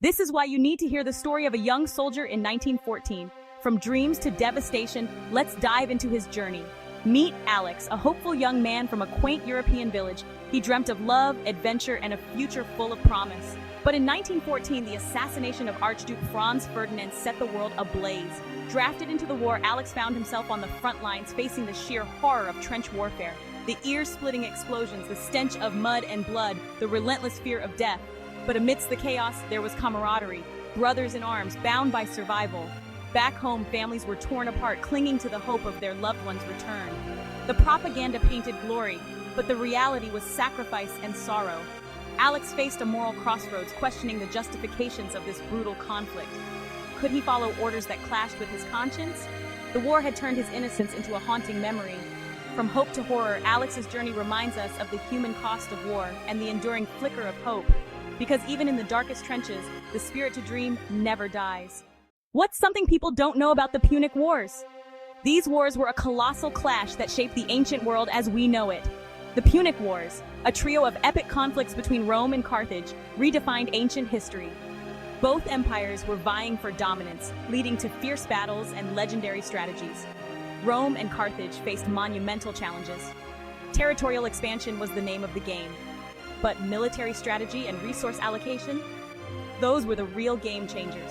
This is why you need to hear the story of a young soldier in 1914. From dreams to devastation, let's dive into his journey. Meet Alex, a hopeful young man from a quaint European village. He dreamt of love, adventure, and a future full of promise. But in 1914, the assassination of Archduke Franz Ferdinand set the world ablaze. Drafted into the war, Alex found himself on the front lines, facing the sheer horror of trench warfare. The ear-splitting explosions, the stench of mud and blood, the relentless fear of death. But amidst the chaos, there was camaraderie, brothers in arms, bound by survival. Back home, families were torn apart, clinging to the hope of their loved ones' return. The propaganda painted glory, but the reality was sacrifice and sorrow. Alex faced a moral crossroads, questioning the justifications of this brutal conflict. Could he follow orders that clashed with his conscience? The war had turned his innocence into a haunting memory. From hope to horror, Alex's journey reminds us of the human cost of war and the enduring flicker of hope. Because even in the darkest trenches, the spirit to dream never dies. What's something people don't know about the Punic Wars? These wars were a colossal clash that shaped the ancient world as we know it. The Punic Wars, a trio of epic conflicts between Rome and Carthage, redefined ancient history. Both empires were vying for dominance, leading to fierce battles and legendary strategies. Rome and Carthage faced monumental challenges. Territorial expansion was the name of the game. But military strategy and resource allocation? Those were the real game changers.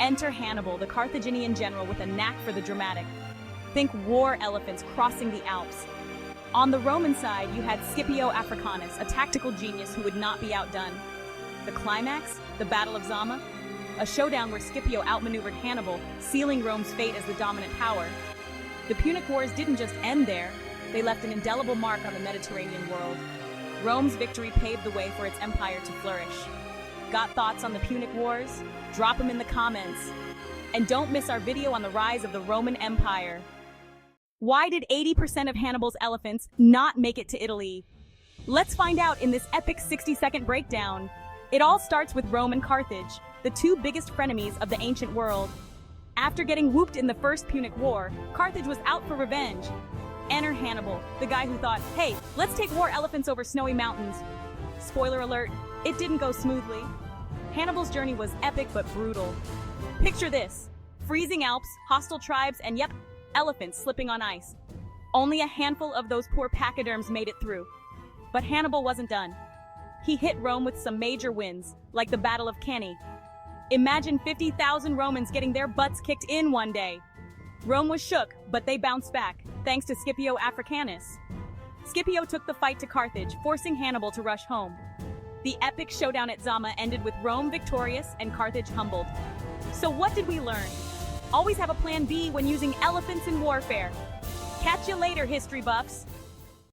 Enter Hannibal, the Carthaginian general with a knack for the dramatic. Think war elephants crossing the Alps. On the Roman side, you had Scipio Africanus, a tactical genius who would not be outdone. The climax, the Battle of Zama, a showdown where Scipio outmaneuvered Hannibal, sealing Rome's fate as the dominant power. The Punic Wars didn't just end there, they left an indelible mark on the Mediterranean world. Rome's victory paved the way for its empire to flourish. Got thoughts on the Punic Wars? Drop them in the comments. And don't miss our video on the rise of the Roman Empire. Why did 80% of Hannibal's elephants not make it to Italy? Let's find out in this epic 60-second breakdown. It all starts with Rome and Carthage, the two biggest frenemies of the ancient world. After getting whooped in the First Punic War, Carthage was out for revenge. Enter Hannibal, the guy who thought, hey, let's take war elephants over snowy mountains. Spoiler alert, it didn't go smoothly. Hannibal's journey was epic but brutal. Picture this: freezing Alps, hostile tribes, and yep, elephants slipping on ice. Only a handful of those poor pachyderms made it through. But Hannibal wasn't done. He hit Rome with some major wins, like the Battle of Cannae. Imagine 50,000 Romans getting their butts kicked in one day. Rome was shook, but they bounced back, thanks to Scipio Africanus. Scipio took the fight to Carthage, forcing Hannibal to rush home. The epic showdown at Zama ended with Rome victorious and Carthage humbled. So what did we learn? Always have a plan B when using elephants in warfare. Catch you later, history buffs.